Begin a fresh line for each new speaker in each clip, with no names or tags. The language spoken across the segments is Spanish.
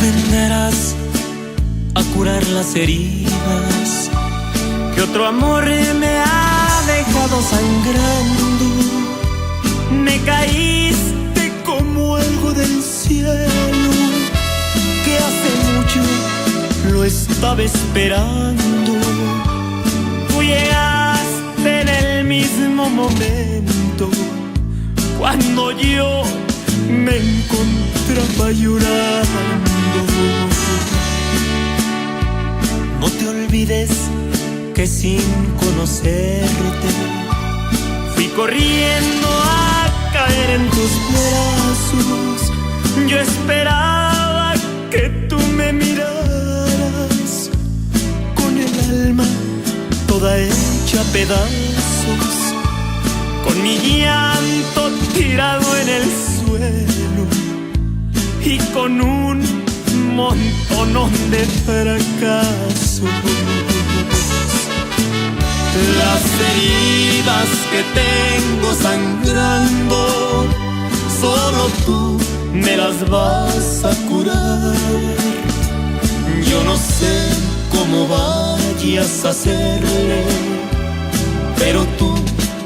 Vendrás a curar las heridas que otro amor me ha dejado sangrando. Me caíste como algo del cielo que hace mucho lo estaba esperando. Tú llegaste en el mismo momento cuando yo me encontraba llorando. No te olvides que sin conocerte fui corriendo a caer en tus brazos. Yo esperaba que tú me miraras con el alma toda hecha pedazos, con mi llanto tirado en el suelo y con un montonón de fracasos. Las heridas que tengo sangrando, solo tú me las vas a curar. Yo no sé cómo vayas a hacerle, pero tú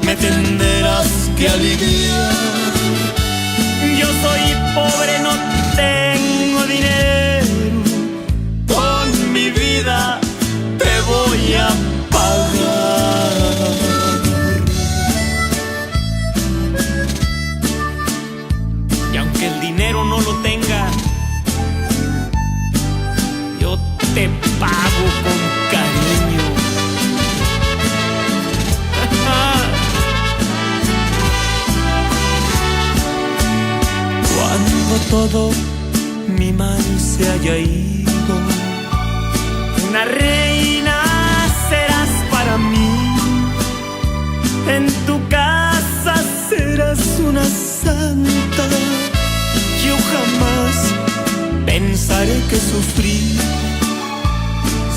me tendrás que aliviar. Yo soy pobre, no tengo dinero, con mi vida te voy a pagar. Y aunque el dinero no lo tenga, yo te pago con cariño. Cuando todo mi mal se haya ido, una reina serás para mí. En tu casa serás una santa. Yo jamás pensaré que sufrí.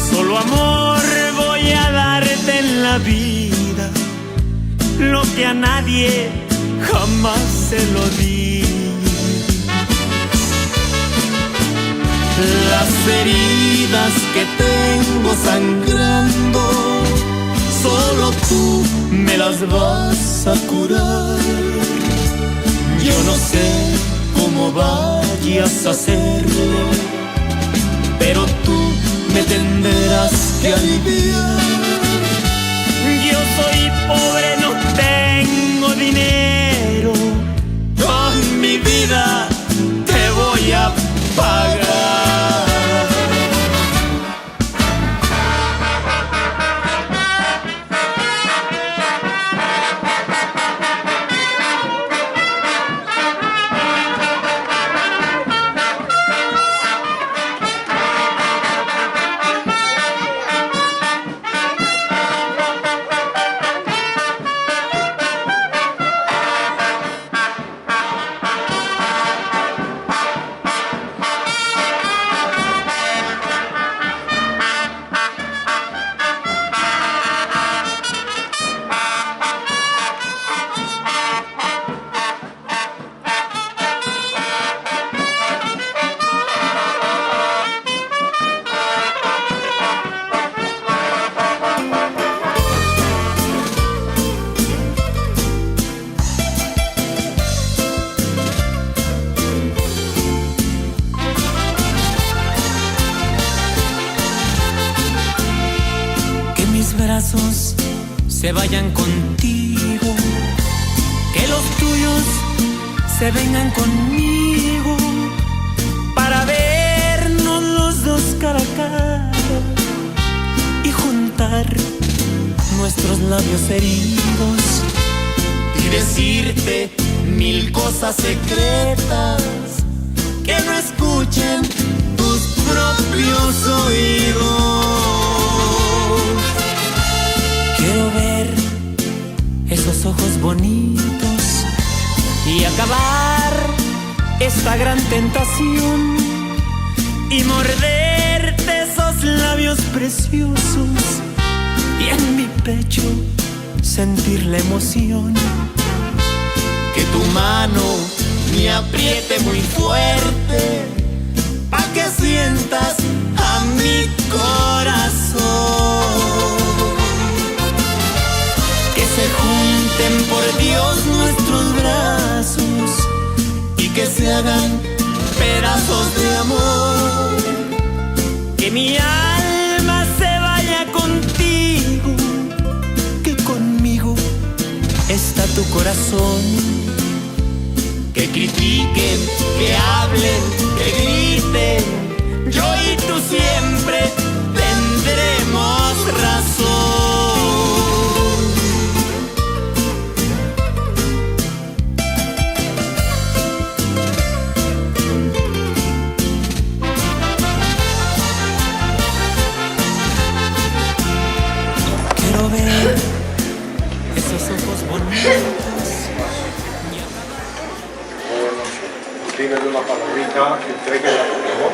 Solo amor voy a darte en la vida, lo que a nadie jamás se lo di. Las heridas que tengo sangrando, solo tú me las vas a curar. Yo no sé cómo vayas a hacerlo, pero tú me tendrás que aliviar. Yo soy pobre, no tengo dinero, con mi vida te voy a pagar.
brazos se vayan contigo,
que los tuyos se vengan conmigo para vernos los dos cara a cara y juntar nuestros labios heridos y decirte mil cosas secretas que no escuchen tus propios oídos. Quiero ver esos ojos bonitos y acabar esta gran tentación y morderte esos labios preciosos y en mi pecho sentir la emoción. Que tu mano me apriete muy fuerte pa' que sientas a mi corazón. Que se junten por Dios nuestros brazos y que se hagan pedazos de amor. Que mi alma se vaya contigo, que conmigo está tu corazón. Que critiquen, que hablen, que griten, yo y tú siempre tendremos razón. Quiero ver esos ojos bonitos.
Dígale una palabrita, entréguela por favor.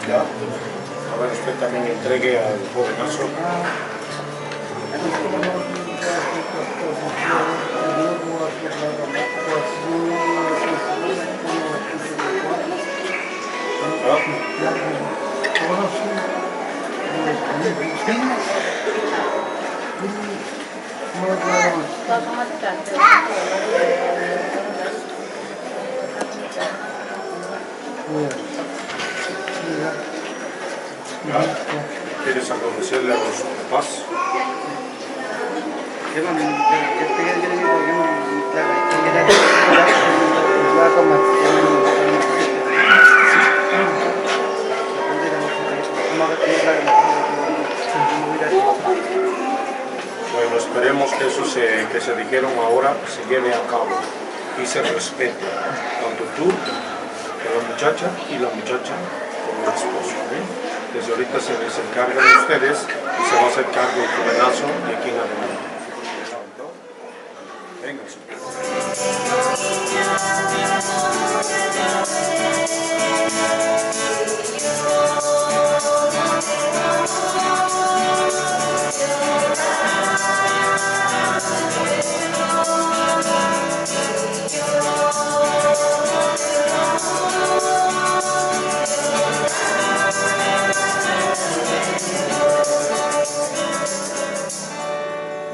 Ya. A ver, usted también entregue al jovenazo. ¿Quieres agradecerle a los papás? Bueno, esperemos que eso que se dijeron ahora se lleve a cabo y se respete, tanto tú, la muchacha y la muchacha como el esposo. Desde ahorita se les encarga de ustedes y se va a hacer cargo el jovenazo de aquí en adelante. Venga.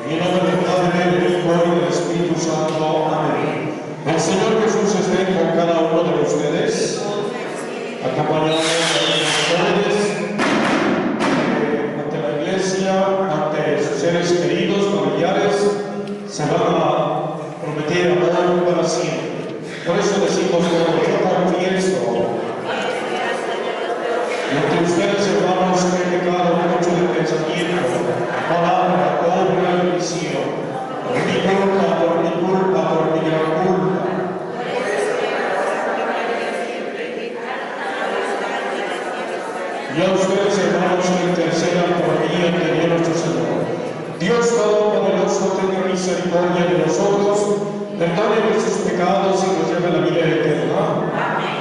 En el nombre del Padre, del Hijo y del Espíritu Santo. Amén. El Señor Jesús esté con cada uno de ustedes, acompañándonos ante la iglesia, ante sus seres queridos, familiares, se van a prometer amor para siempre. Por eso decimos que yo confieso. Y entre ustedes, hermanos, he pecado mucho de pensamiento, palabra, obra y visión. Por mi culpa, por mi gran culpa. Y a ustedes, hermanos, que intercedan por mí ante Dios nuestro Señor. Dios Todopoderoso, tenga misericordia de nosotros, perdone nuestros pecados y nos lleve a la vida eterna. Amén.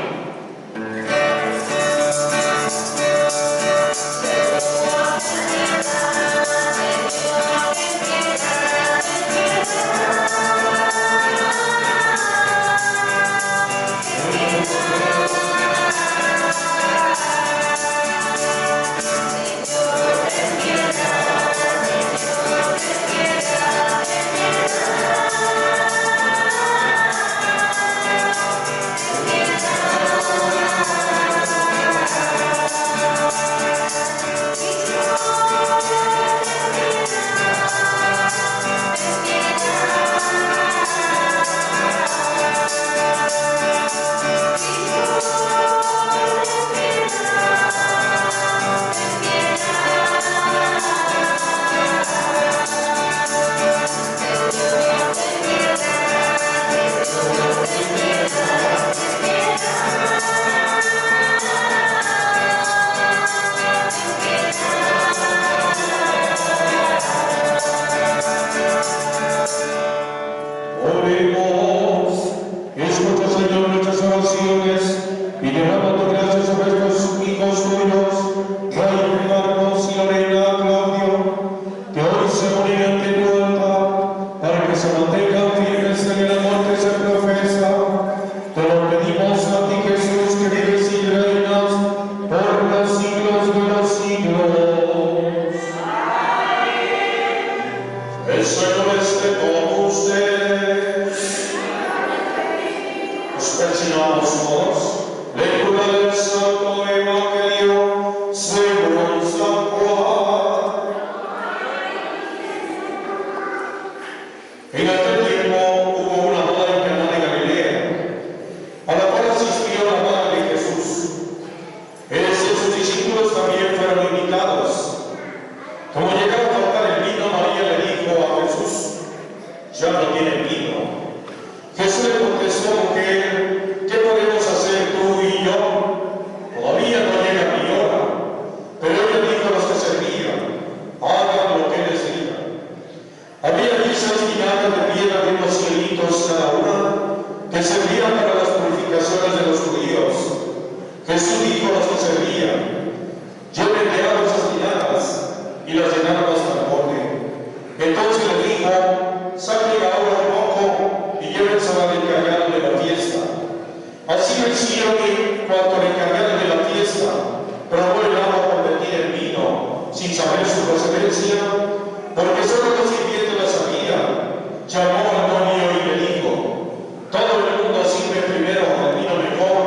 El Señor esté con ustedes. Nos persignamos todos. Lectura del Santo Evangelio según San Juan. En aquel tiempo hubo una boda en Caná de Galilea, a la cual asistió la madre de Jesús. Sus discípulos también fueron invitados. Como llegaba a faltar el vino, María le dijo a Jesús: ya no tienen vino. Jesús le contestó: mujer, ¿qué podemos hacer tú y yo? Todavía no llega mi hora. Pero ella dijo a los que servían: hagan lo que les diga. Había allí 6 tinajas de piedra de unos cielitos cada una, que servían para las purificaciones de los judíos. Jesús dijo a los que servían: lleven de agua esas tinajas, y las llenaron hasta el borde. Entonces le dijo: saquen ahora un poco y llévensela al encargado de la fiesta. Así lo hicieron, y cuanto al encargado de la fiesta probó el agua convertida en vino, sin saber su procedencia, porque solo los sirvientes la sabían, llamó al novio y le dijo: todo el mundo sirve primero el vino mejor,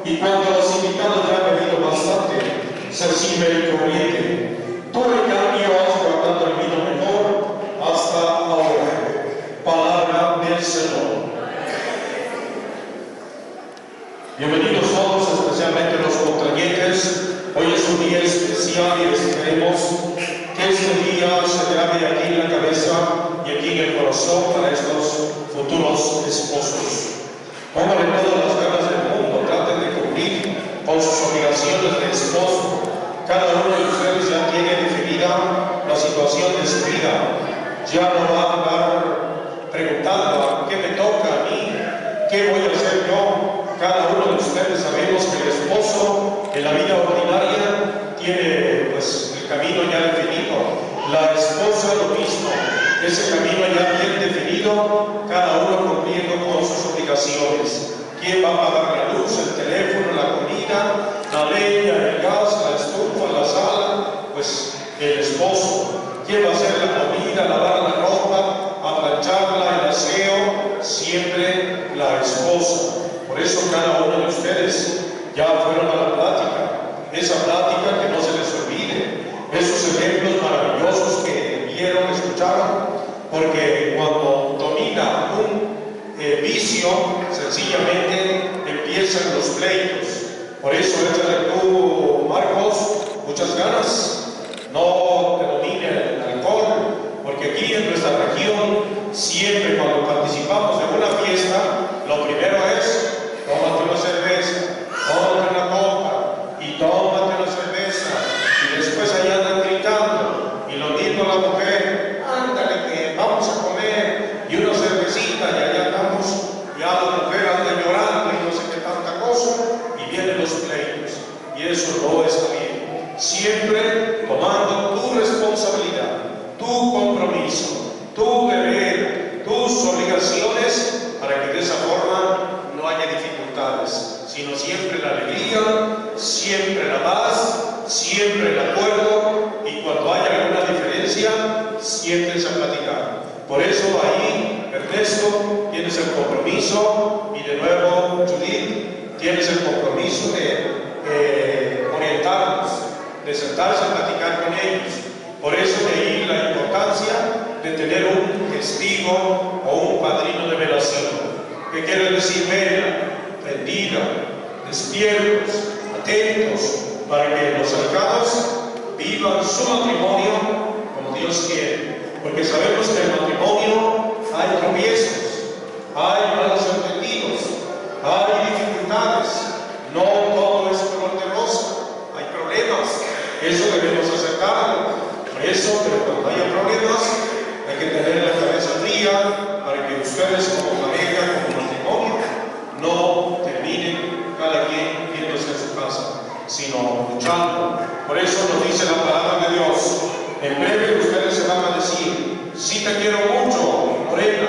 y cuando los invitados ya han bebido bastante, se sirve el corriente. Tú, en cambio, has guardado el vino mejor hasta ahora. Palabra del Señor. Bienvenidos todos, especialmente los contrayentes. Hoy es un día especial y esperemos que este día se grabe aquí en la cabeza y aquí en el corazón para estos futuros esposos. Pónganle todas las ganas del mundo, traten de cumplir con sus obligaciones de esposo. Cada uno de ustedes ya tiene definida la situación de su vida. Ya no va a andar preguntando: ¿qué me toca a mí? ¿Qué voy a hacer yo? Cada uno de ustedes sabemos que el esposo en la vida ordinaria tiene pues el camino ya definido. La esposa lo mismo, ese camino ya bien definido, cada uno cumpliendo con sus obligaciones. ¿Quién va a pagar la luz, el teléfono, la comida, la leña, el gas, la estufa, la sala? Pues el esposo. ¿Quién va a hacer la comida, lavar la ropa, a plancharla, el aseo? Siempre la esposa. Por eso cada uno de ustedes ya fueron a la plática. Esa plática que no se les olvide. Esos ejemplos maravillosos que vieron, escucharon. Porque cuando domina un vicio, sencillamente empiezan los pleitos. Por eso échale tú, Marcos, muchas ganas. No te domine el alcohol, porque aquí en nuestra región, siempre cuando participamos en una fiesta, lo primero es: tómate una cerveza, tómate una copa, y tómate una cerveza, y después allá andan gritando, y lo mismo la mujer: ándale que vamos a comer, y una cervecita, y allá andamos, ya la mujer anda llorando y no sé qué tanta cosa, y vienen los pleitos, y eso no está bien. Siempre tomando tu responsabilidad, tu compromiso, tu deber, tus obligaciones, para que de esa forma no haya dificultades, sino siempre la alegría, siempre la paz, siempre el acuerdo, y cuando haya alguna diferencia, siéntense a platicar. Por eso ahí, Ernesto, tienes el compromiso, y de nuevo, Judith, tienes el compromiso de orientarnos, de sentarse a platicar con ellos. Por eso de ahí la importancia de tener un testigo o un padrino de velación. ¿Qué quiere decir vela? Prendida, despiertos, atentos, para que los cercanos vivan su matrimonio como Dios quiere. Porque sabemos que en el matrimonio hay tropiezos, hay malos entendidos, hay dificultades. No todo es color de rosa, hay problemas. Eso debemos aceptarlo. Por eso, pero cuando haya problemas, hay que tener la cabeza fría para que ustedes como pareja, como matrimonio, no terminen cada quien viéndose en su casa, sino luchando. Por eso nos dice la palabra de Dios: en breve ustedes se van a decir: sí te quiero mucho, Morena,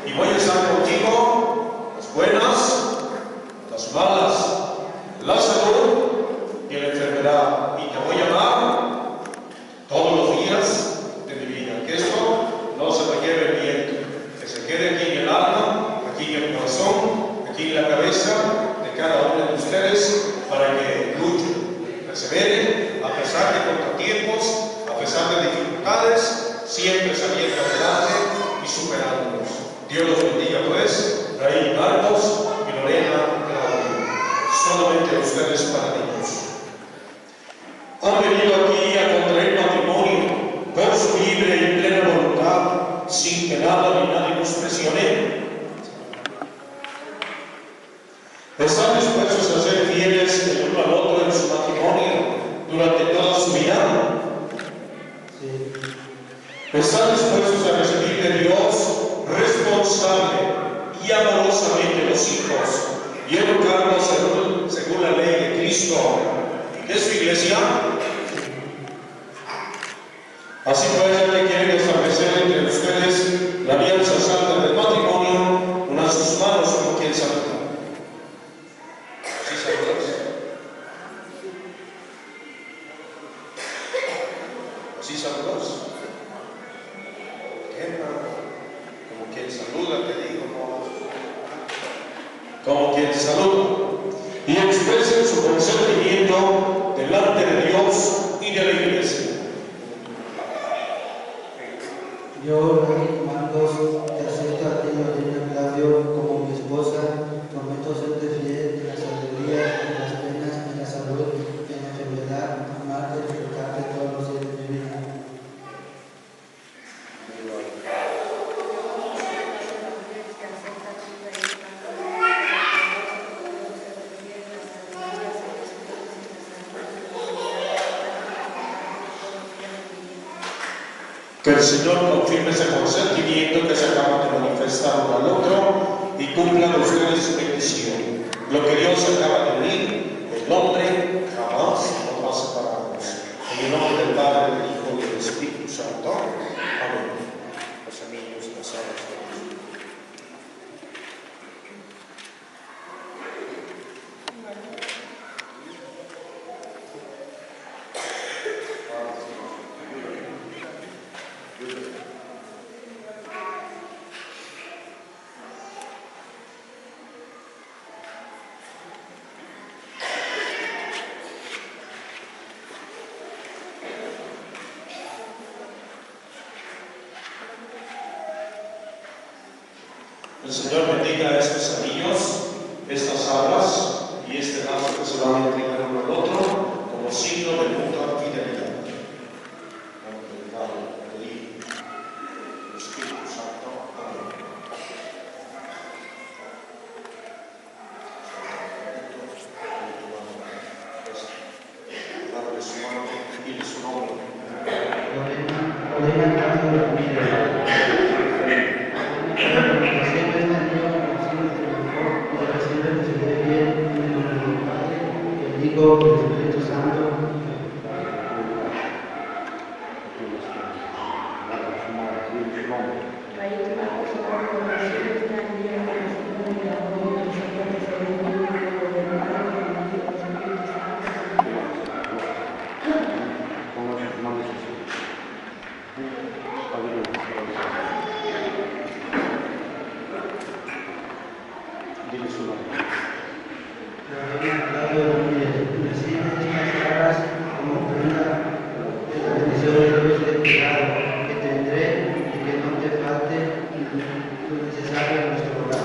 y voy a estar contigo, las buenas, las malas, la salud y la enfermedad, y te voy a amar todos los días de mi vida. Que esto no se Dios los bendiga, pues, Raíl Marcos y Lorena Claudio. Solamente ustedes para niños. Han venido aquí a contraer matrimonio por su libre y plena voluntad, sin que nada ni nadie los presione. Están dispuestos a ser fieles el uno al otro en su matrimonio durante toda su vida.
Sí.
Están dispuestos a recibir de Dios responsable y amorosamente los hijos y educarlos según la ley de Cristo de su iglesia. Así pues, ya que quieren establecer entre ustedes la alianza santa del matrimonio, unan sus manos como quien saluda. ¿Así saludas? ¿Así saludas? Como quien saluda, te digo, ¿no? Como quien saluda. Y expresen su consentimiento delante de Dios y de la iglesia.
Yo, Raíl Marcos, te acepto a ti, Lorena Claudio, como mi esposa. Prometo serte fiel en las alegrías, en las penas, en la salud, en la enfermedad, amarte y respetarte todos los días de mi vida.
Que el Señor confirme ese consentimiento que se acaba de manifestar uno al otro y cumplan ustedes su bendición. Lo que Dios acaba de unir, el hombre jamás nos va a separarnos. En el nombre del Padre, del Hijo y del Espíritu Santo. Amén. Los anillos casados. El Señor bendiga estos anillos, estas alas y este lazo que se van a entregar uno al otro como signo de mutua fidelidad. En nombre del Padre, del Hijo y del Espíritu Santo. Amén. Darle su mano y su nombre.
Lorena Claudio Ramírez. Hijo del Espíritu Santo.
Dile su nombre.
Lorena Claudio Ramírez, recibe estas alas como prenda de la bendición de Dios de cuidado que tendré y que no te falte lo necesario en nuestro hogar.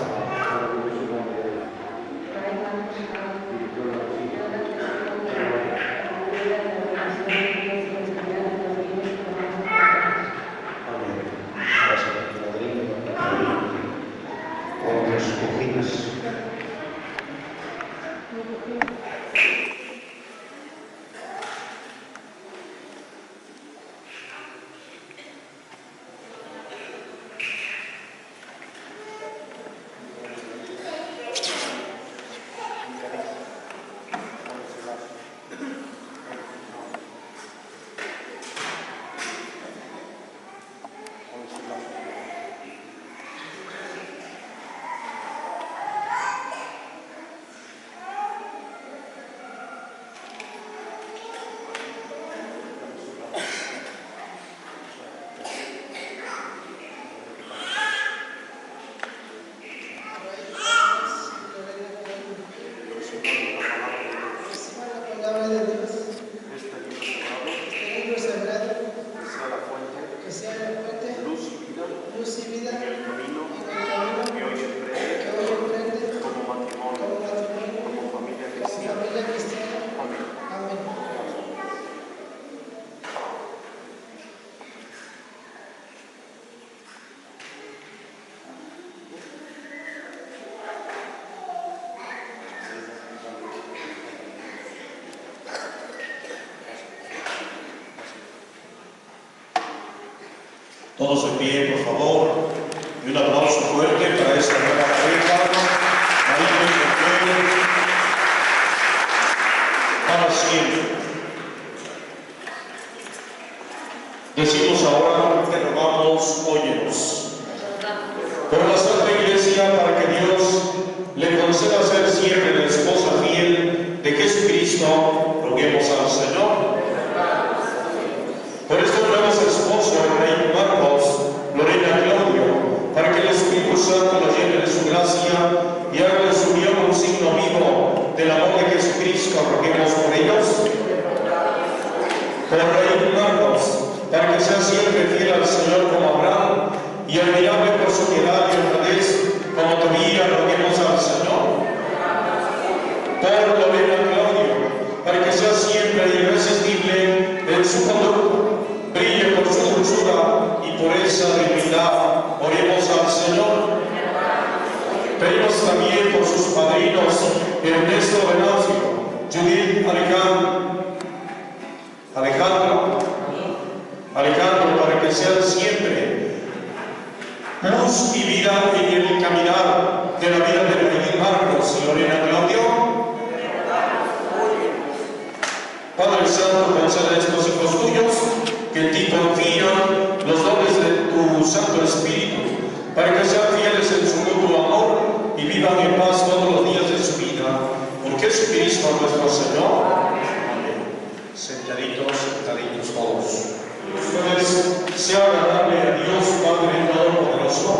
Todos de pie, por favor, y un aplauso fuerte para esta nueva pareja, María y José, para siempre. Decimos ahora, te rogamos, óyenos. Por la Santa Iglesia, para que Dios le conceda ser siempre la esposa fiel de Jesucristo, roguemos al Señor. Por estos nuevos esposos, el rey Marcos, Lorena Claudio, para que el Espíritu Santo los llene de su gracia y haga de su unión un signo vivo del amor de Jesucristo, roguemos por ellos. Por el rey Marcos, para que sea siempre fiel al Señor como Abraham y admirable por su piedad y honradez como Tobías, roguemos al Señor. Por Lorena Claudio, para que sea siempre irresistible en su conducta, brille por su dulzura y por esa dignidad, oremos al Señor. Pedimos también por sus padrinos Ernesto Venancio, Judith Alejandro, para que sean siempre luz y vida en el caminar de la vida de Rey Marcos y Lorena Claudio. Padre Santo, concede a estos hijos tuyos que en ti confían los dones de tu Santo Espíritu, para que sean fieles en su mutuo amor y vivan en paz todos los días de su vida. Por Jesucristo nuestro Señor. Amén. Sentaditos todos. Ustedes sea agradable a Dios Padre Todopoderoso.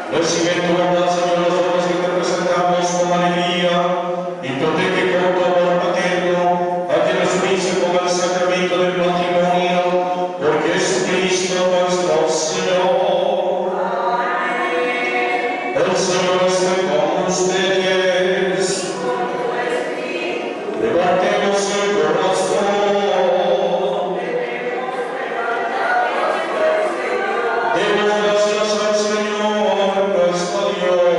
Recibe tu bondad, Señor, los dones que te presentamos con alegría y protege con tu amor paterno a quienes unirse con el sacramento del matrimonio, por Jesucristo nuestro Señor. El Señor esté con ustedes. Levantemos el corazón. Demos gracias al Señor nuestro Dios.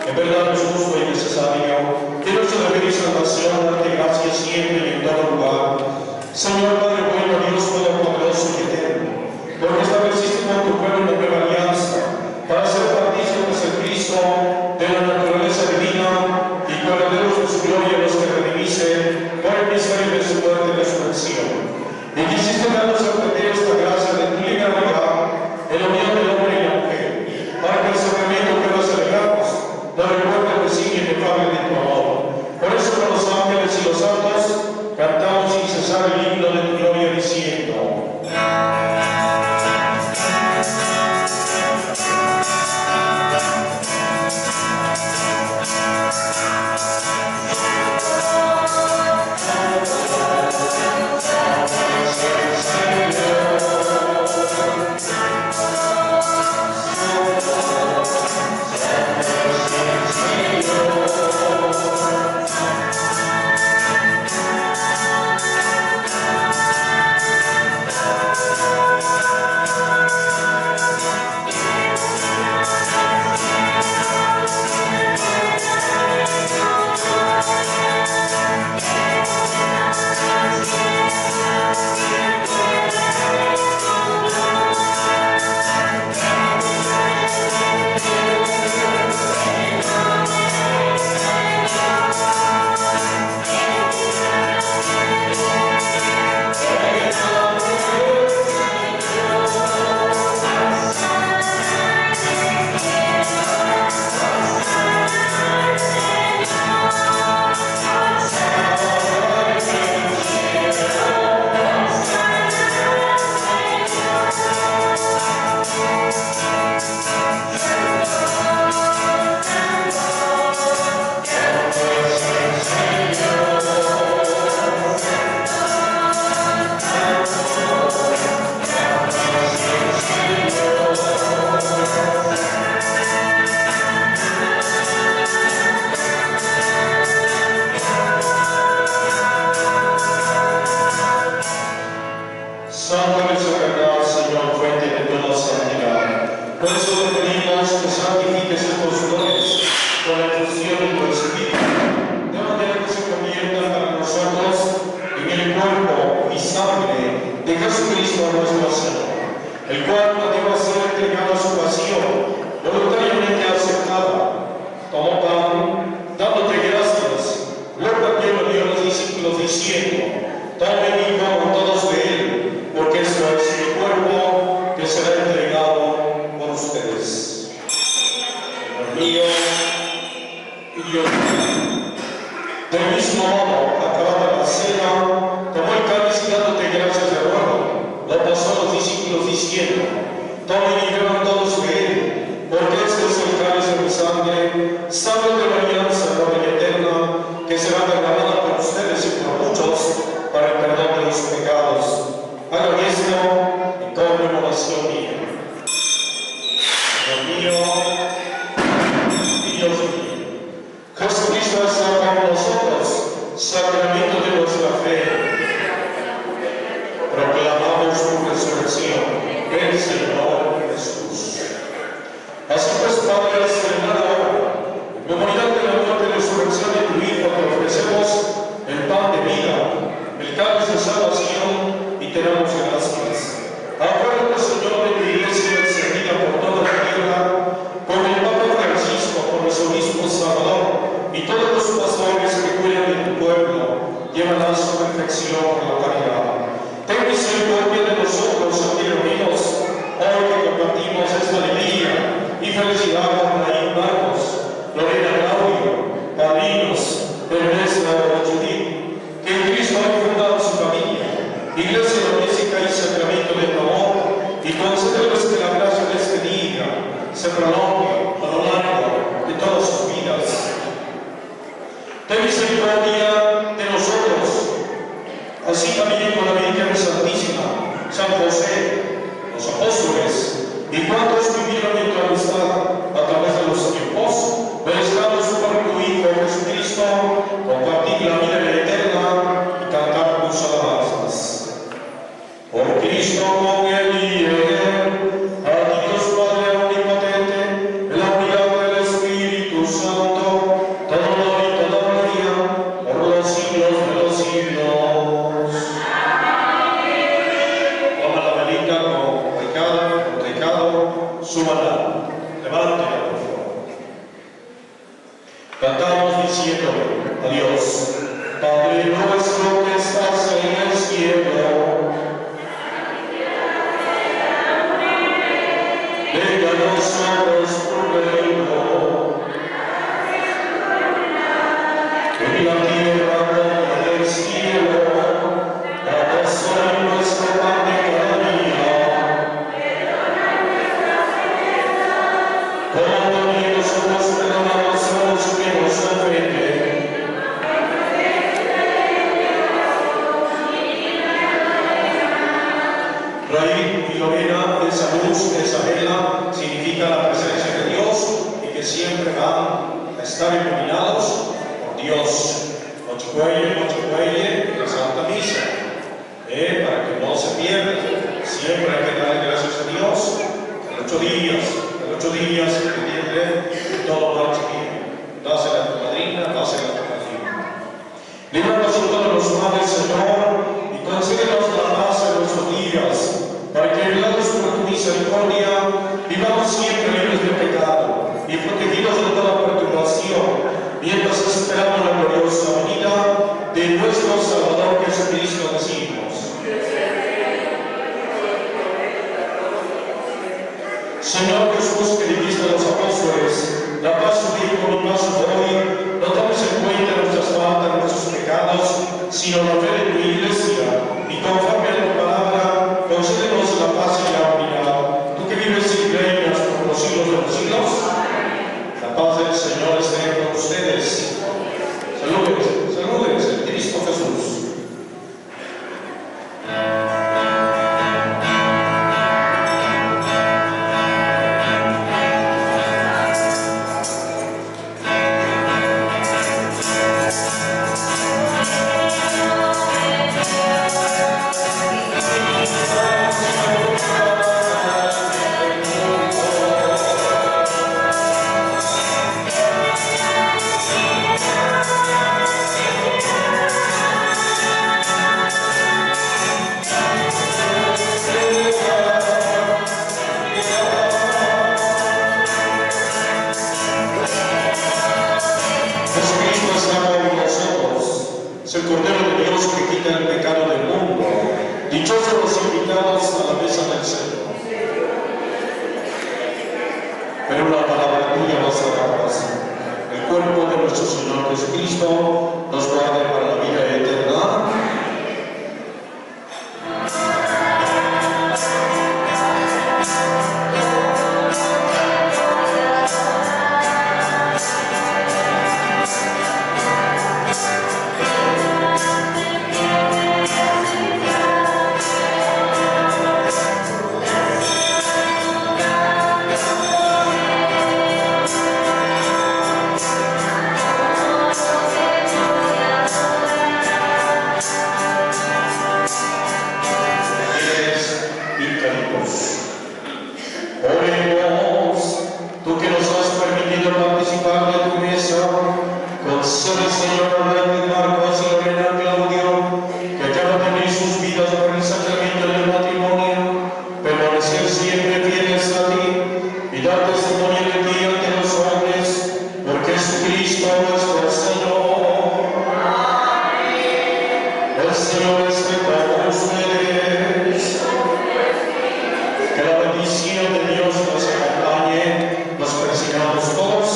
En verdad es justo y necesario que nuestra deber y salvación darte gracias siempre y en todo lugar. Señor Padre bueno, Dios todopoderoso y eterno, porque estableciste con tu pueblo una nueva alianza para ser partícipes en Cristo de la naturaleza divina y herederos de su gloria los que redimiste por el misterio de su muerte y resurrección. Y quisiste darnos a entender esta gracia de tu liberalidad en la unión del hombre y la mujer, para que el sacramento que nos celebramos nos recuerde el designio inefable de tu amor. Por eso con los ángeles y los santos cantamos sin cesar el himno de tu gloria diciendo: y Dios mío. Del mismo modo, acabada la cena, tomó el cáliz y dándote gracias de nuevo, lo pasó a los discípulos diciendo: tomen y beban todos de él, porque este es el cáliz de mi sangre, sangre de la alianza nueva y eterna, que será derramada por ustedes y por muchos para el perdón de los pecados. Hagan esto en conmemoración mía. Dios mío y Dios mío. Jesucristo está con nosotros, sacramento de nuestra fe. Proclamamos tu resurrección, el Señor Jesús. Así pues, Padre, al celebrar ahora, en memoria de la muerte y resurrección de tu Hijo, te ofrecemos el pan de vida, el cáliz de salvación, y te damos gracias. Acuérdate, Señor, de tu iglesia extendida por toda la tierra, con el Papa Francisco, con los obispos Salvador, y todos los pastores que cuidan de tu pueblo, llévanos a su perfección por la caridad. Ten misericordia de nosotros, aquí reunidos, hoy que compartimos esta alegría y felicidad con Naim Marcos, Lorena Claudio, padrinos, Ernesto Judith, que en Cristo han fundado su familia, Iglesia Doméstica y Sacramento del Amor, y concédeles que la gracia de este día se prolongue a lo largo de todas sus vidas. Ten misericordia de nosotros, así también con la Virgen Santísima, San José, los apóstoles y cuantos vivieron en tu amistad a través de los tiempos, merezcamos por tu Hijo Jesucristo compartir la vida eterna y cantar tus alabanzas. Por Cristo, con él y en él, a ti Dios Padre omnipotente, en la unidad del Espíritu Santo, todo honor y toda gloria, por los siglos de los siglos. Toma la velita con pecado, súbala, levántela, por favor. Cantamos diciendo a Dios: Padre nuestro que estás en el cielo, venga a nosotros tu reino, en la tierra como en el cielo. Danos hoy nuestro pan de cada día, como también nosotros perdonamos a los que nos ofenden. Raíz y Lorena, esa luz, esa vela, significa la presencia de Dios y que siempre van a estar iluminados por Dios. Nochebuelle, la Santa Misa, para que no se pierda. Siempre hay que dar gracias a Dios. En 8 días, que todo marche bien. Dásela a tu madrina, dásela a tu madrina. Líbranos de todos los males, Señor, y concédenos la paz en nuestros días, para que, ayudados por tu misericordia, vivamos siempre libres de pecado y protegidos de toda perturbación, mientras esperamos la gloriosa venida de nuestro Salvador Jesucristo. Decimos: Señor Jesús, que dijiste a los apóstoles: la paz os dejo, mi paz os doy, no tomes en cuenta nuestras faltas, nuestros pecados, sino la fe de tu iglesia, y conforme a tu palabra, concédenos la paz y la unidad. Tú que vives y reinas por los siglos de los siglos, la paz del Señor esté con ustedes. Salúdense en Cristo Jesús. Es el Cordero de Dios que quita el pecado del mundo. Dichosos los invitados a la mesa del Señor. Pero la palabra tuya nos hará paz. Jesucristo nos guarde para la vida eterna. Oremos, tú que nos has permitido participar de tu mesa, concede, Señor, a David Marcos y Lorena Claudio, que acaban de vivir sus vidas por el sacramento del matrimonio, permanecer siempre fieles a ti y dar testimonio de ti ante los hombres, por Jesucristo nuestro Señor. Amén. El Señor esté con ustedes. Que la bendición de Dios nos acompañe, nos persigamos todos,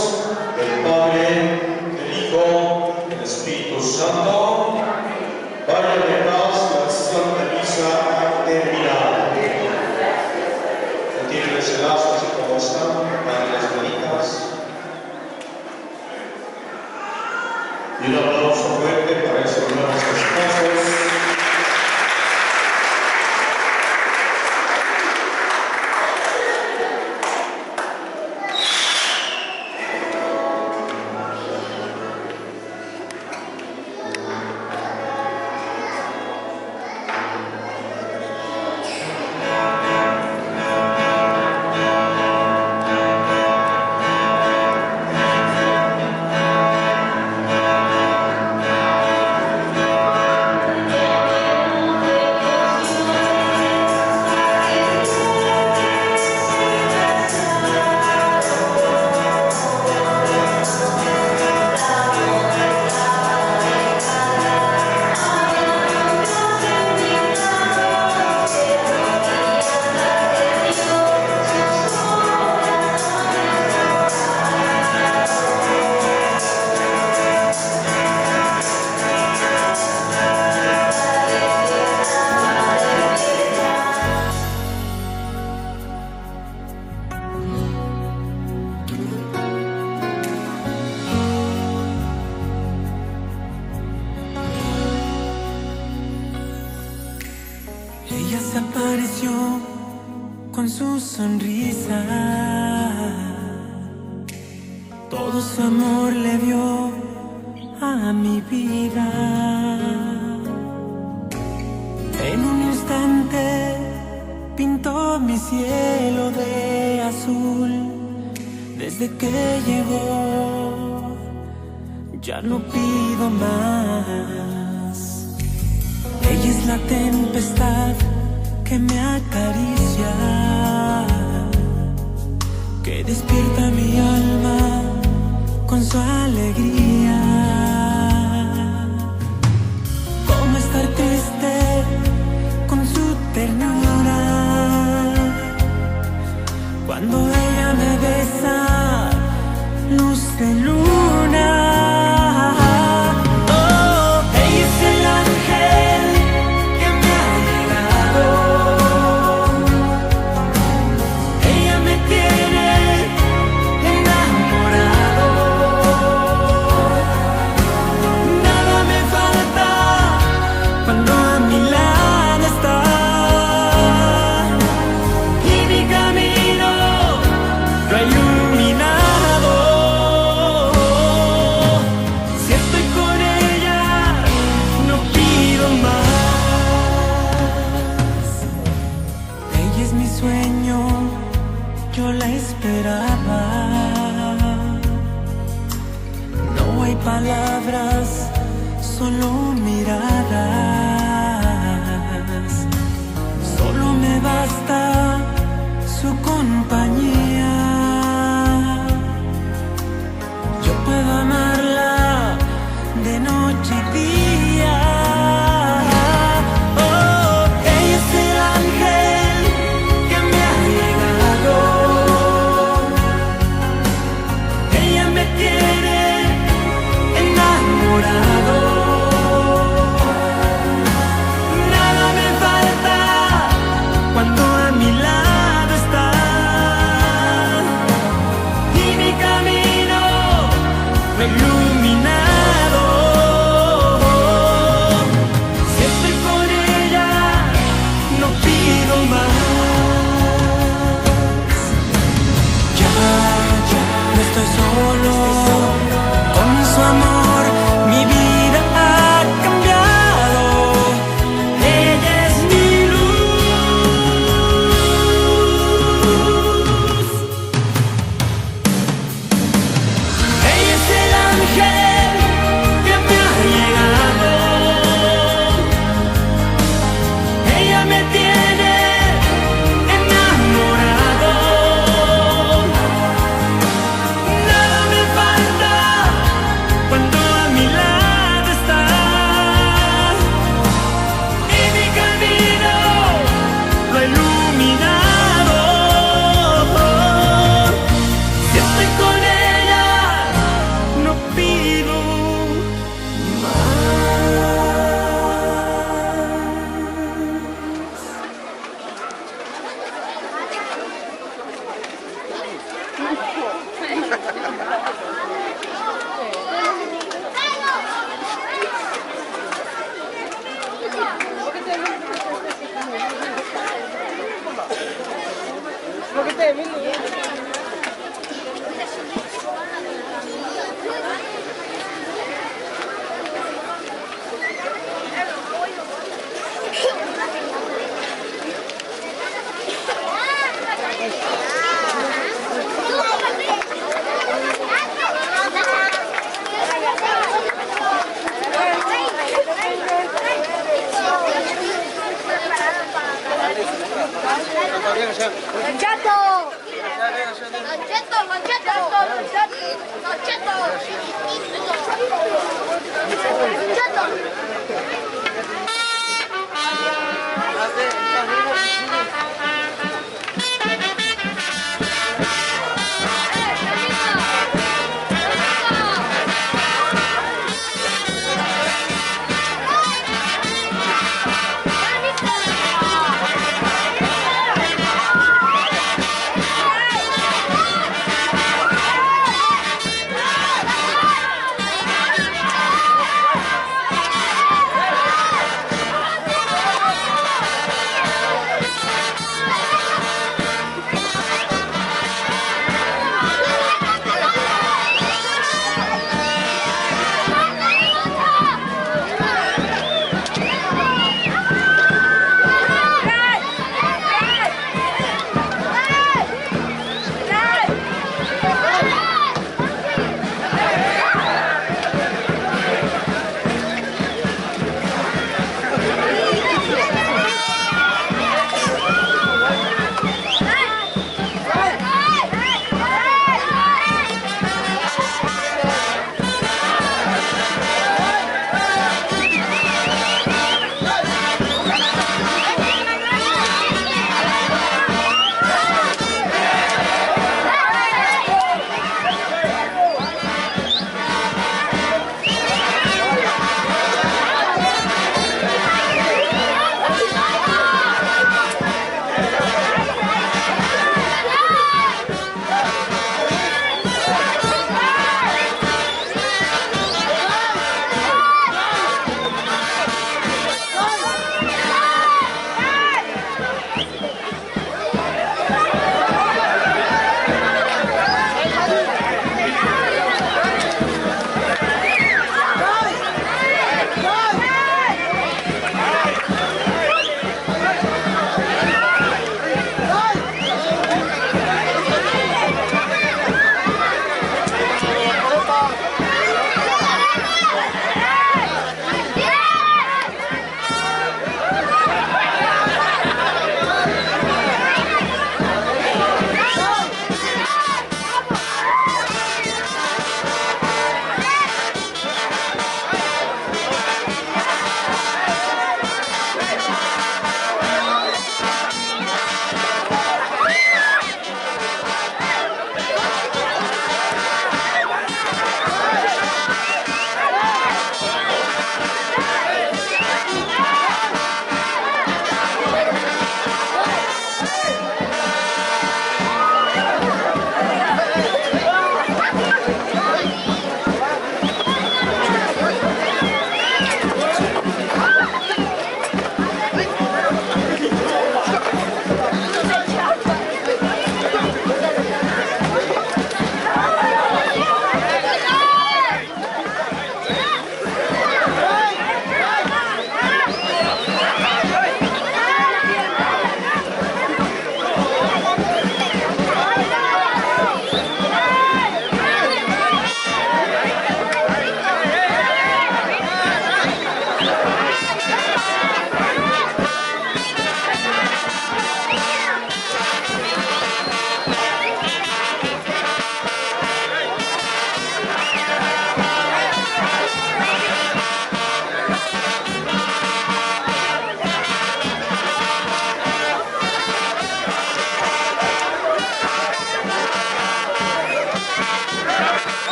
el Padre, el Hijo, el Espíritu Santo. Vaya de paz, la Santa Misa ha terminado. Retírales el lazo así como están, para las manitas. Y un aplauso fuerte para estos nuevos esposos.
Ella se apareció con su sonrisa, todo su amor le dio a mi vida. En un instante pintó mi cielo de azul. Desde que llegó ya no pido más. Ella es la tempestad que me acaricia, que despierta mi alma con su alegría. ¿Cómo estar triste con su ternura? Cuando ella me besa, luz de luna. Oh, ella es el ángel que me ha llegado. Ella me tiene enamorado. Nada me falta cuando a mi lado está. Y mi camino lo ha iluminado. Si estoy con ella, no pido más. Ella es mi sueño, yo la esperaba. No hay palabras, solo miradas. Solo me basta su compañía. Yo puedo amarla de noche y día. Oh, ella es el ángel que me ha llegado. Ella me tiene enamorado. me ha iluminado. Si estoy con ella, no pido más. Ya no estoy solo, con su amor mi vida ha cambiado. Ella es mi luz. Ella es el ángel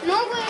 No, güey.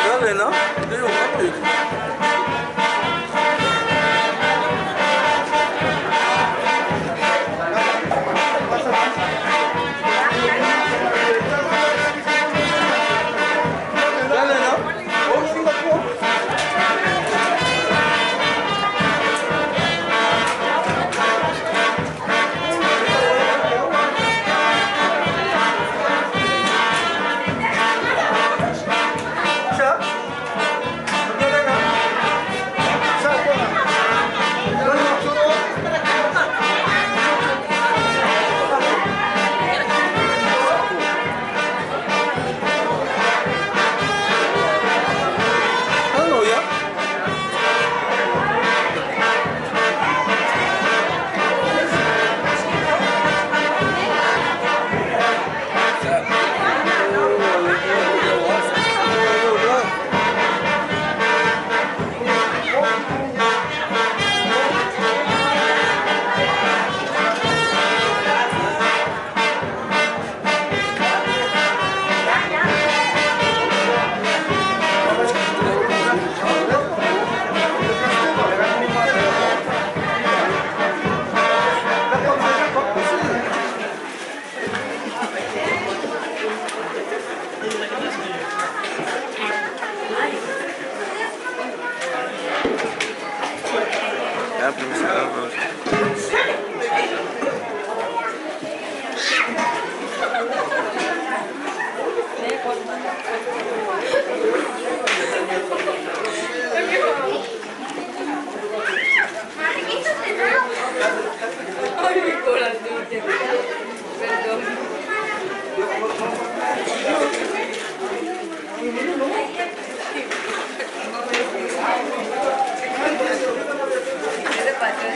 Dale, ¿no? Digo, rápido. Dale, ¿no? Oh, Singapur. Ya, pero me sacaron.
Ay, mi corazón, perdón. ¿Qué le pasa?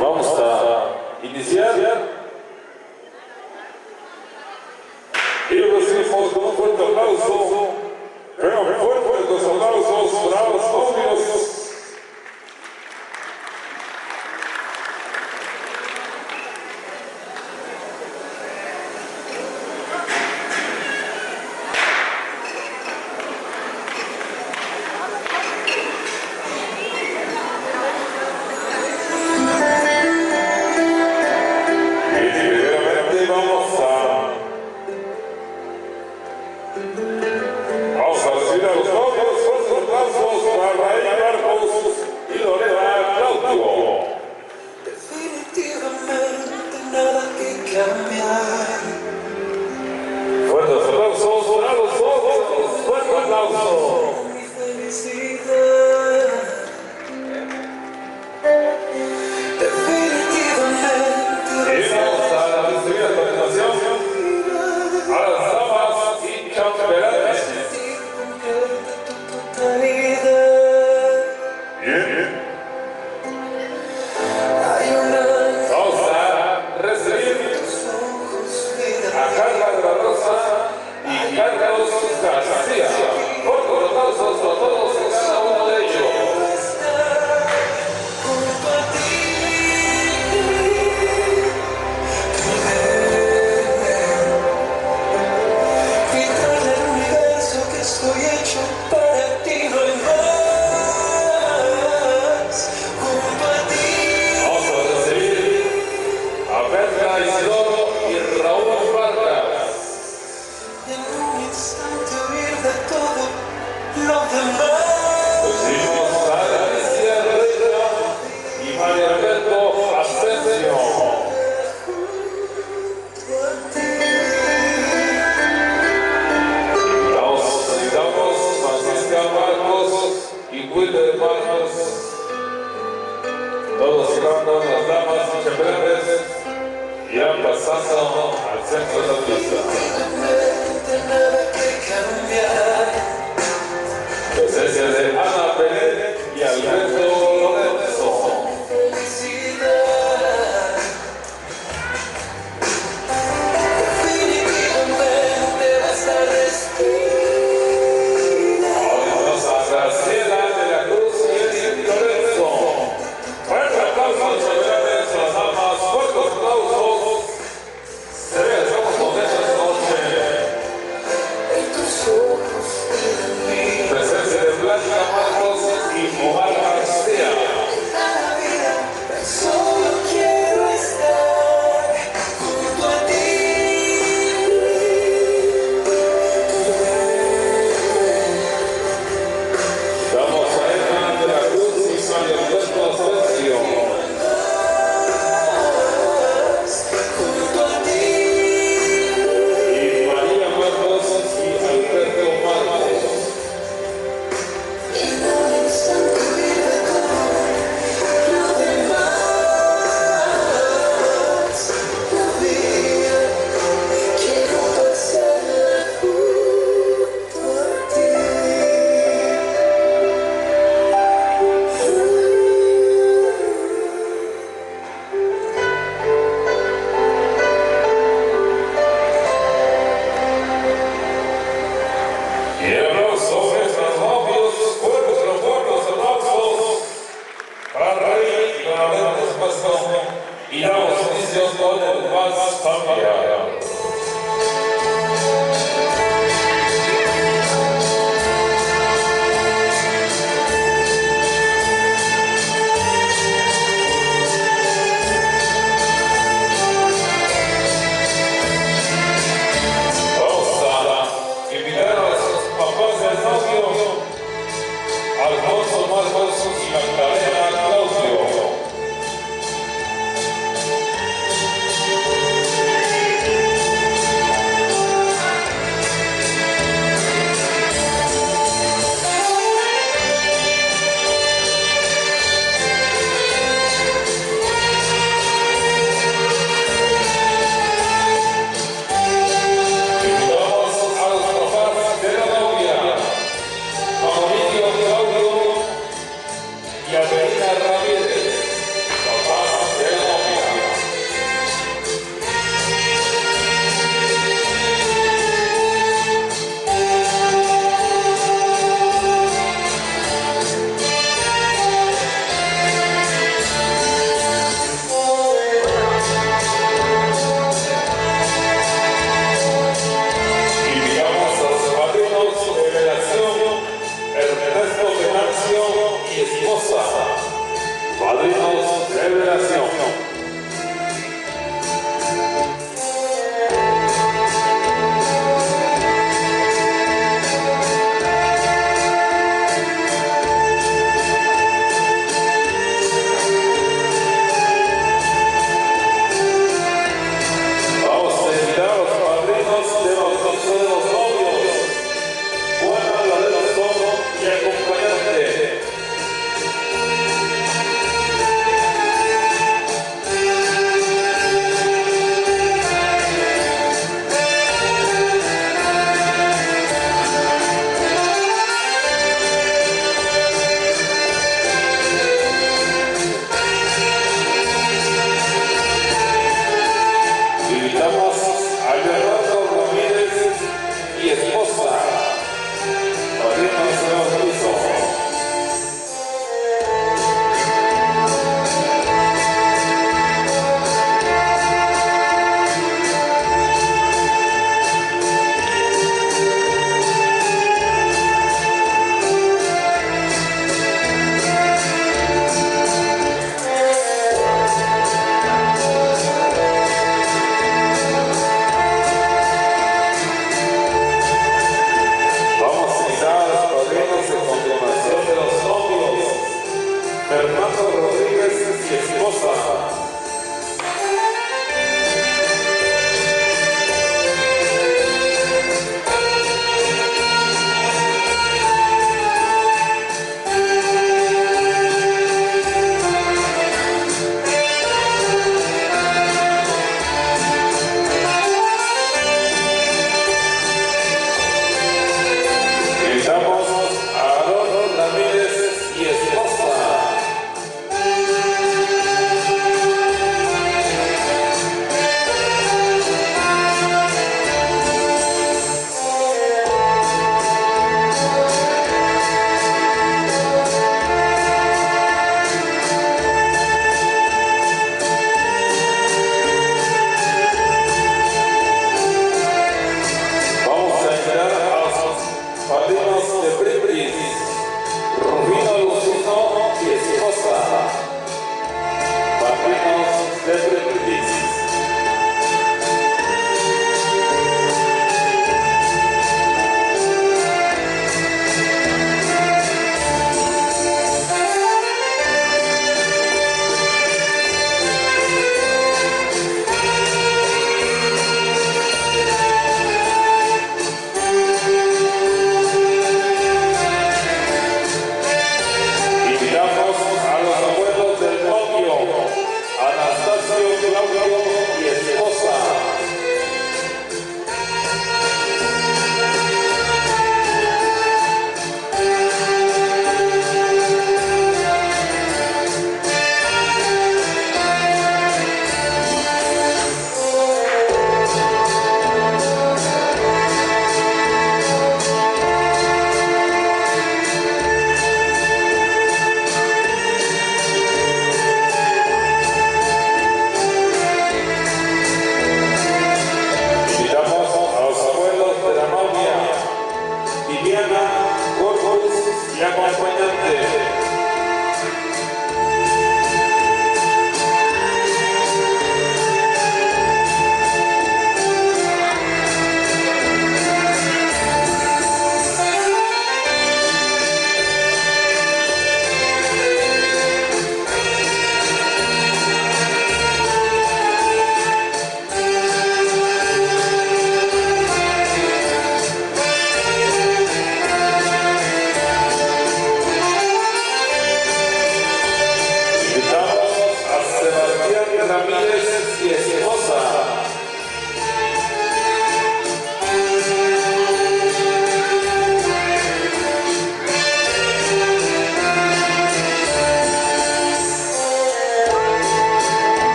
Vamos a iniciar y recibimos con un fuerte aplauso, pero fuertes los aplausos para los novios. Vamos a recibir a los novios, fuertes aplausos para Raíz Marcos y Lorena Claudio.
Definitivamente nada que cambiar.
Fuertes aplausos para los novios, fuerte aplauso.
Mi felicidad. Definitivamente.
Y vamos a recibir a continuación a las damas y chambelanes. Bien. Vamos a recibir a Carla de la Rosa y Carlos García. Fuertes aplausos a todos y cada uno de ellos.
Estoy hecho para ti, no hay más. Junto a ti.
Vamos a recibir a Berta Isidoro y Raúl Vargas.
En un instante huir de todo lo demás.
Recibimos a Alicia Herrera y María Alberto Asensio. Felicitamos a Francisca Marcos y Wilder Marcos. Todos llegando las damas y chambelanes y han pasado al centro de la fiesta.
Nada que cambiar.
Presencia de Ana Pérez y Alberto Lorenzo.
Felicidad. Definitivamente vas a respirar.
A Graciela de la Cruz y Edith Lorenzo. Fuerte aplauso a los chambelanes, a las damas, fuertes aplausos. Se ve, estamos contentos esta noche.
En tus ojos
silencio con el más familiar. Alfonso, Marcos y Magdalena Claudio.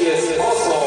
mi esposo.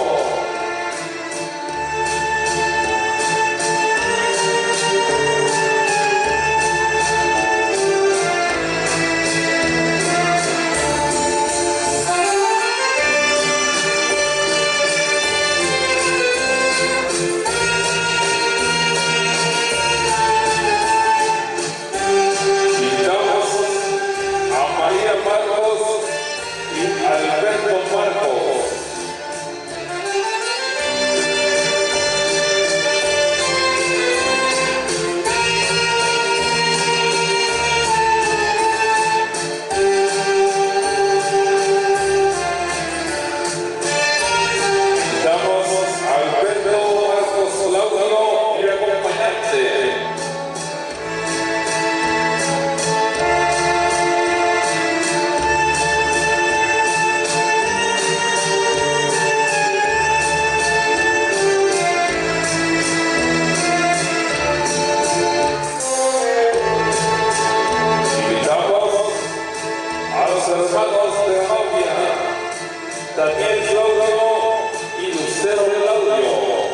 Daniel Claudio y Lucero Claudio.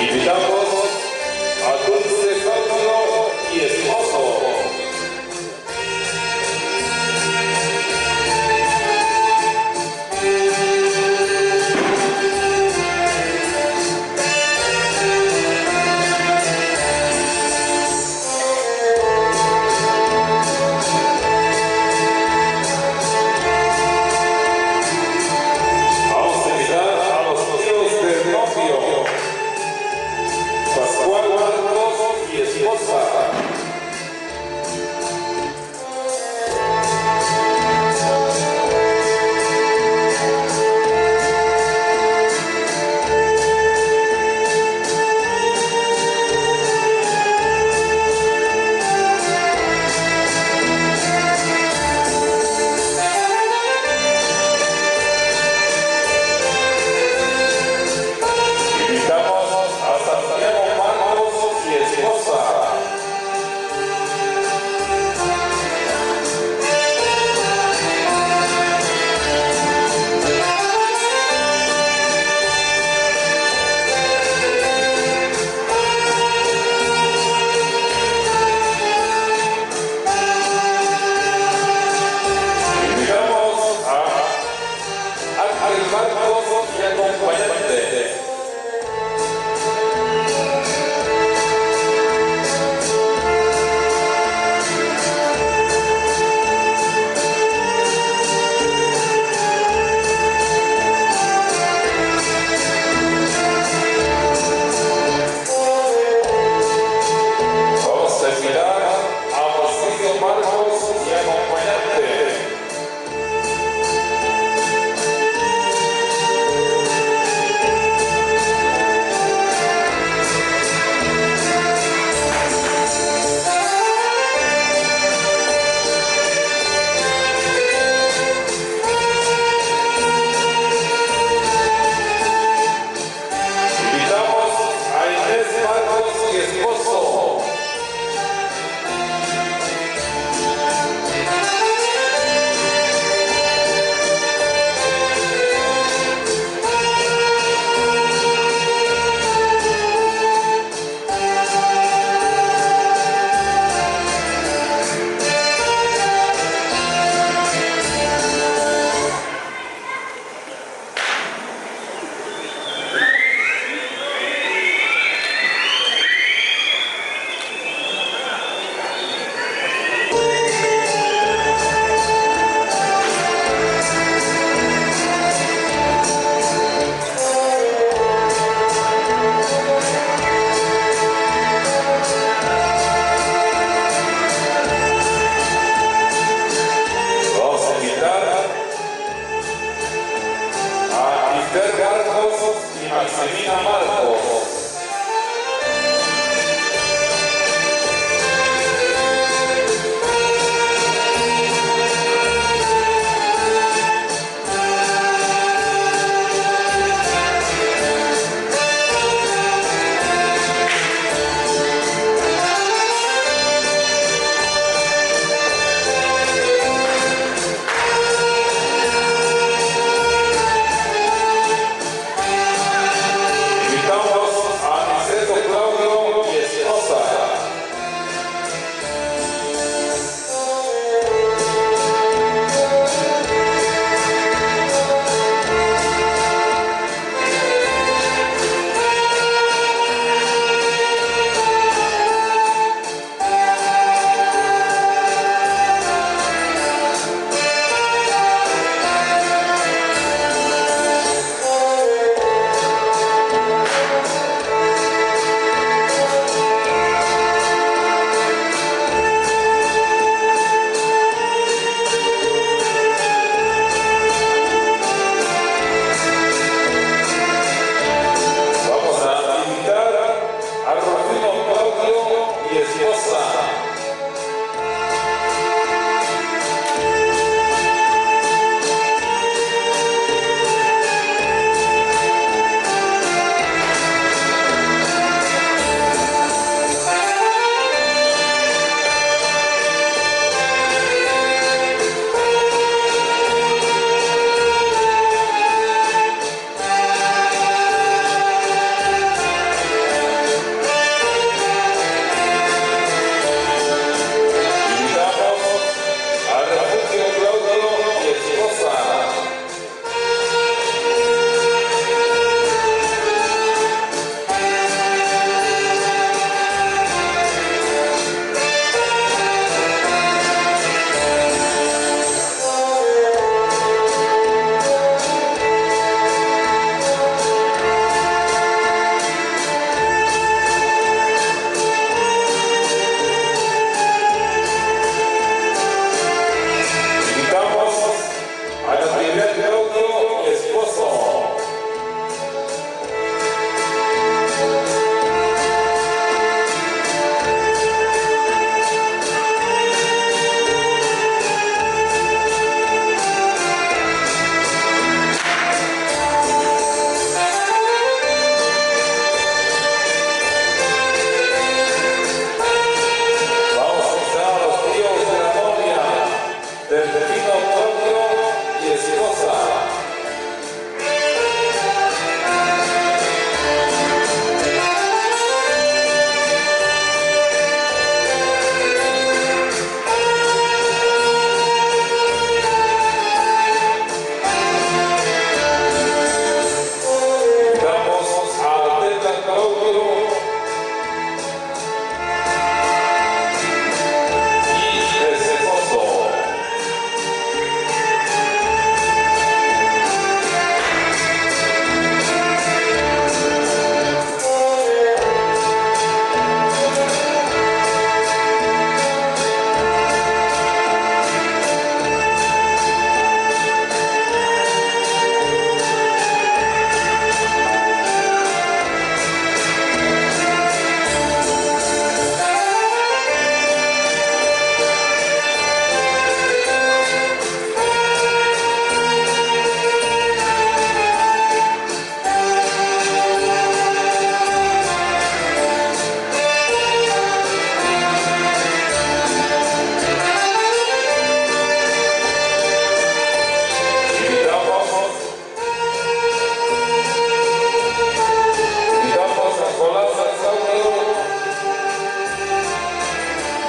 Invitamos a Dulce Claudio y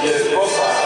y esposa.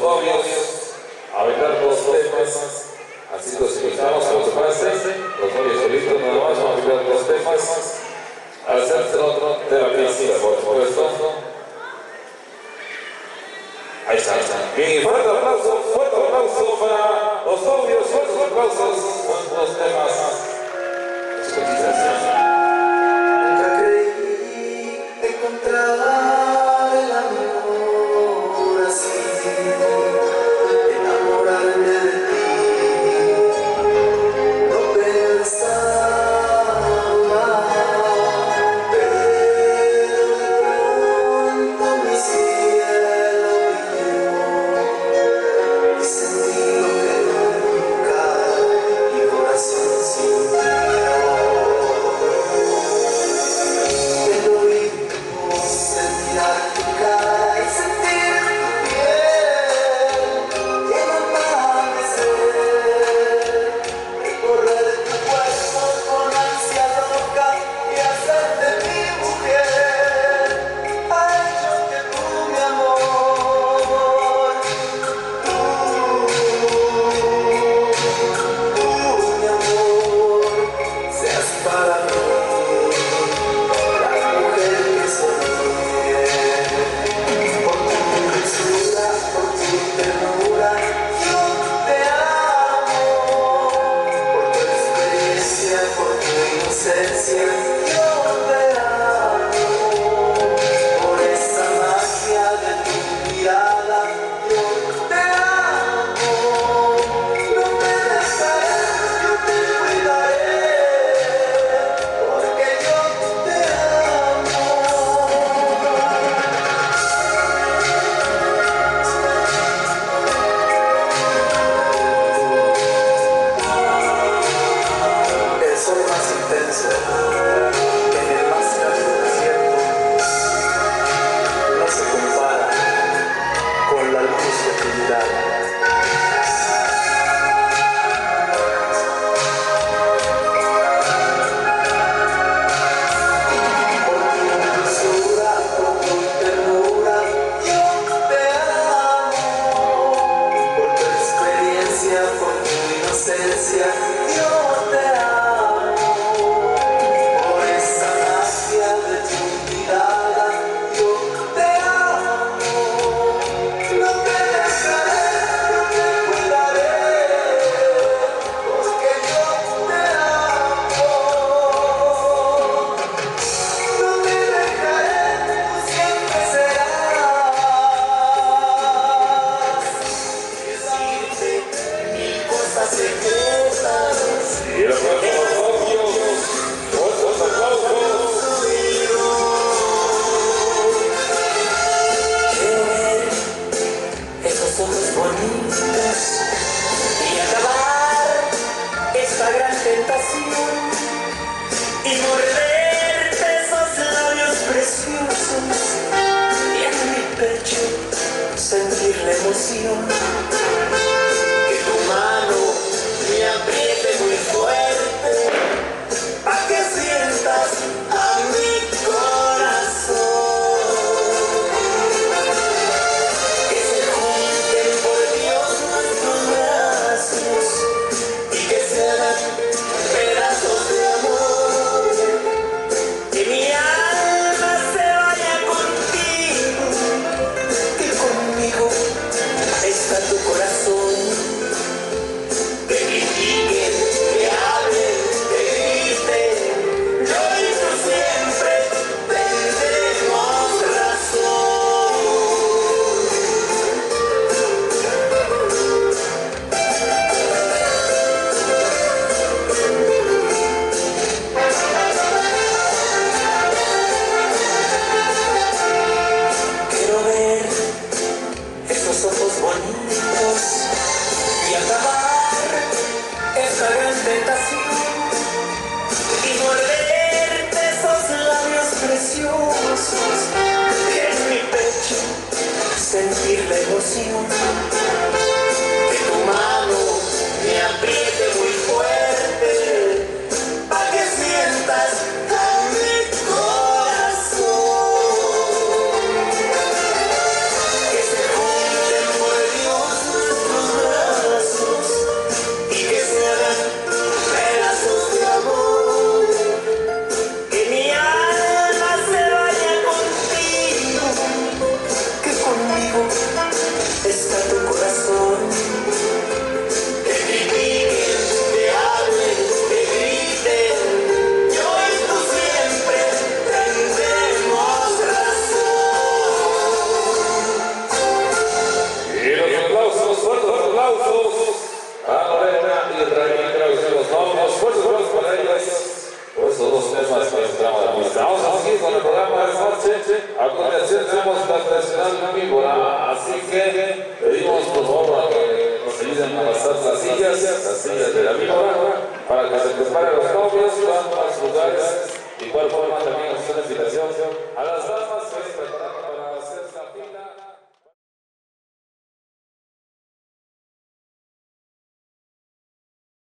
novios a bailar los temas. Así los invitamos a los pases, los novios solitos nada más, vamos a bailar los temas. Al centro de la piscina, por supuesto. Ahí está. Bien, fuerte aplauso para los novios, fuertes aplausos con los temas.
Nunca creí encontrar el amor así, enamorarme de ti, no pensaba, pero de pronto mi cielo brilló y sentí lo que nunca mi corazón sintió. Que se junten por Dios
ayuden a pasar las sillas de la víbora, para que se preparen los novios, van a los lugares. De igual forma también ustedes